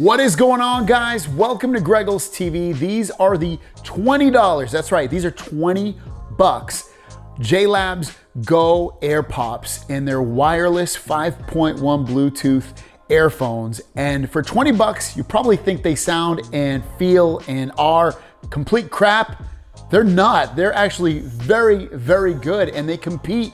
What is going on, guys? Welcome to Greggles TV. These are the $20. That's right, these are 20 bucks. JLabs Go Air Pops and their wireless 5.1 Bluetooth earphones. And for 20 bucks, you probably think they sound and feel and are complete crap. They're not. They're actually very, very good, and they compete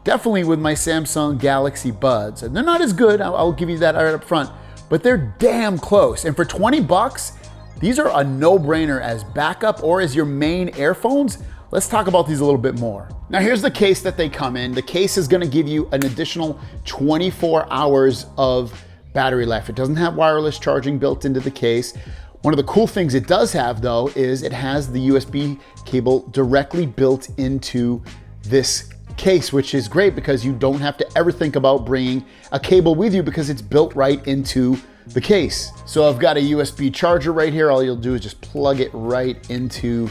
definitely with my Samsung Galaxy Buds. And they're not as good, I'll give you that right up front, but they're damn close. And for 20 bucks, these are a no-brainer as backup or as your main earphones. Let's talk about these a little bit more. Now here's the case that they come in. The case is gonna give you an additional 24 hours of battery life. It doesn't have wireless charging built into the case. One of the cool things it does have though is it has the USB cable directly built into this case, which is great because you don't have to ever think about bringing a cable with you because it's built right into the case. So I've got a USB charger right here. All you'll do is just plug it right into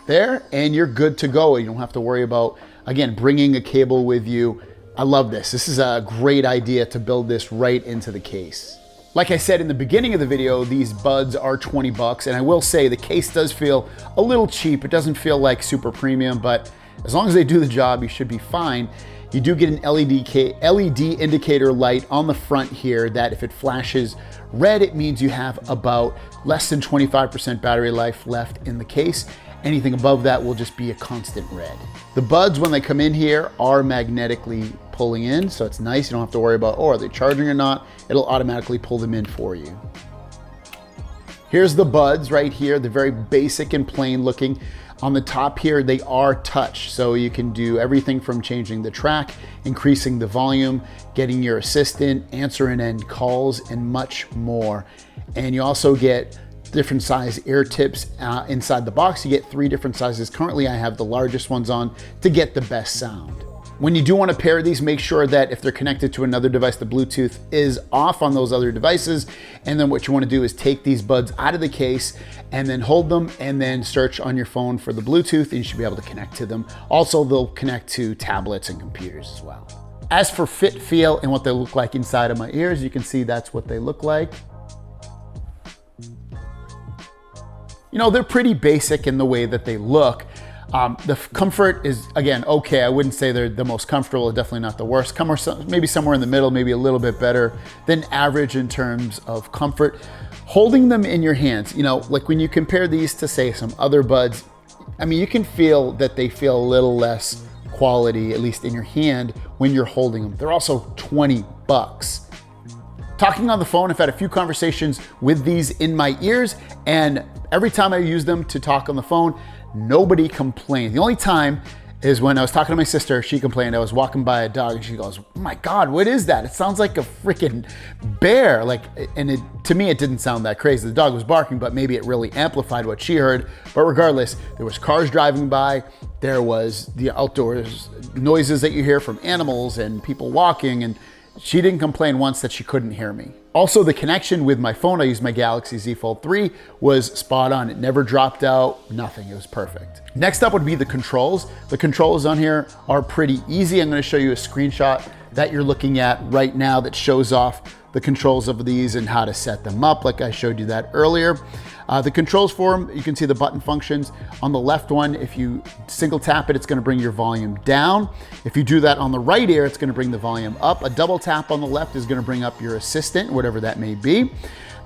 there and you're good to go. You don't have to worry about, again, bringing a cable with you. I love this. This is a great idea to build this right into the case. Like I said in the beginning of the video, these buds are 20 bucks, and I will say the case does feel a little cheap. It doesn't feel like super premium, but as long as they do the job, you should be fine. You do get an LED indicator light on the front here that if it flashes red, it means you have about less than 25% battery life left in the case. Anything above that will just be a constant red. The buds, when they come in here, are magnetically pulling in, so it's nice. You don't have to worry about, oh, are they charging or not? It'll automatically pull them in for you. Here's the buds right here. They're very basic and plain looking. On the top here, they are touch, so you can do everything from changing the track, increasing the volume, getting your assistant, answering end calls, and much more. And you also get different size ear tips inside the box. You get 3 different sizes. Currently, I have the largest ones on to get the best sound. When you do want to pair these, make sure that if they're connected to another device, the Bluetooth is off on those other devices. And then what you want to do is take these buds out of the case and then hold them and then search on your phone for the Bluetooth and you should be able to connect to them. Also, they'll connect to tablets and computers as well. As for fit, feel, and what they look like inside of my ears, you can see that's what they look like. You know, they're pretty basic in the way that they look. The comfort is, again, okay. I wouldn't say they're the most comfortable, definitely not the worst. Maybe somewhere in the middle, maybe a little bit better than average in terms of comfort. Holding them in your hands, you know, like when you compare these to say some other buds, I mean, you can feel that they feel a little less quality, at least in your hand, when you're holding them. They're also 20 bucks. Talking on the phone, I've had a few conversations with these in my ears, and every time I use them to talk on the phone, nobody complained. The only time is when I was talking to my sister, she complained. I was walking by a dog and she goes, "Oh my God, what is that? It sounds like a freaking bear." And to me, it didn't sound that crazy. The dog was barking, but maybe it really amplified what she heard. But regardless, there was cars driving by. There was the outdoors noises that you hear from animals and people walking, and she didn't complain once that she couldn't hear me. Also, the connection with my phone, I used my Galaxy Z Fold 3, was spot on. It never dropped out, nothing, it was perfect. Next up would be the controls. The controls on here are pretty easy. I'm gonna show you a screenshot that you're looking at right now that shows off the controls of these and how to set them up, like I showed you that earlier. The controls for them, you can see the button functions. On the left one, if you single tap it, it's gonna bring your volume down. If you do that on the right ear, it's gonna bring the volume up. A double tap on the left is gonna bring up your assistant, whatever that may be.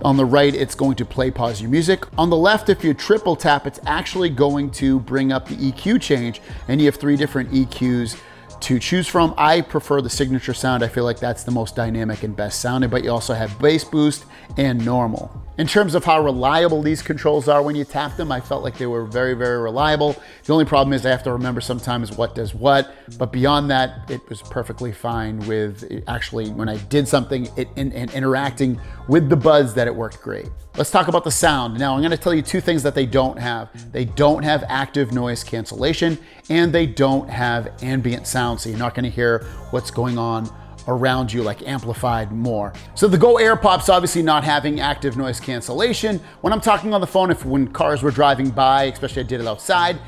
On the right, it's going to play, pause your music. On the left, if you triple tap, it's actually going to bring up the EQ change, and you have 3 different EQs to choose from. I prefer the signature sound. I feel like that's the most dynamic and best sounding, but you also have bass boost and normal. In terms of how reliable these controls are when you tap them, I felt like they were very, very reliable. The only problem is I have to remember sometimes what does what, but beyond that, it was perfectly fine with actually when I did something and interacting with the buds that it worked great. Let's talk about the sound. Now I'm gonna tell you 2 things that they don't have. They don't have active noise cancellation and they don't have ambient sound, so you're not gonna hear what's going on around you, like amplified more. So the Go Air Pop's obviously not having active noise cancellation. When I'm talking on the phone, when cars were driving by, especially I did it outside,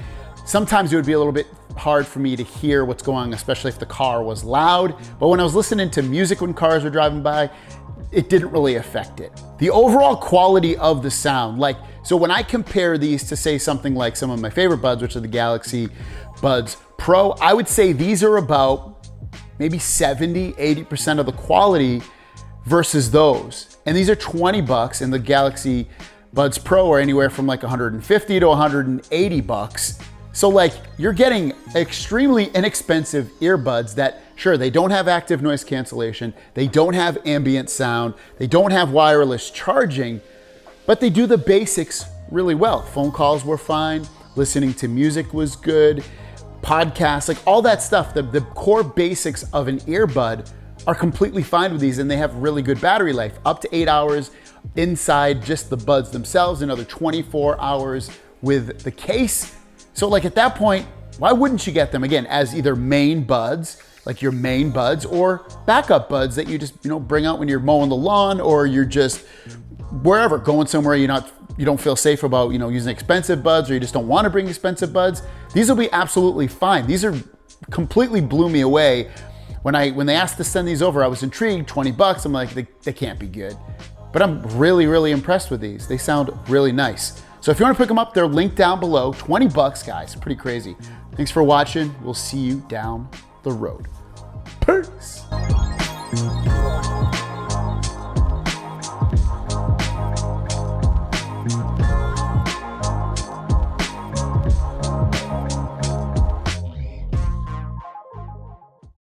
sometimes it would be a little bit hard for me to hear what's going on, especially if the car was loud. But when I was listening to music when cars were driving by, it didn't really affect it. The overall quality of the sound, like, so when I compare these to say something like some of my favorite buds, which are the Galaxy Buds Pro, I would say these are about maybe 70, 80% of the quality versus those. And these are 20 bucks, and the Galaxy Buds Pro are anywhere from like 150 to 180 bucks. So like, you're getting extremely inexpensive earbuds that, sure, they don't have active noise cancellation, they don't have ambient sound, they don't have wireless charging, but they do the basics really well. Phone calls were fine, listening to music was good, podcasts, like all that stuff, the core basics of an earbud are completely fine with these, and they have really good battery life, up to 8 hours inside just the buds themselves, another 24 hours with the case. So like at that point, why wouldn't you get them again as either main buds, like your main buds, or backup buds that you just, bring out when you're mowing the lawn, or you're just wherever, going somewhere you don't feel safe about, using expensive buds, or you just don't want to bring expensive buds. These will be absolutely fine. These are completely blew me away. When they asked to send these over, I was intrigued, 20 bucks. I'm like, they can't be good. But I'm really, really impressed with these. They sound really nice. So if you want to pick them up, they're linked down below. 20 bucks, guys. Pretty crazy. Thanks for watching. We'll see you down the road. Peace.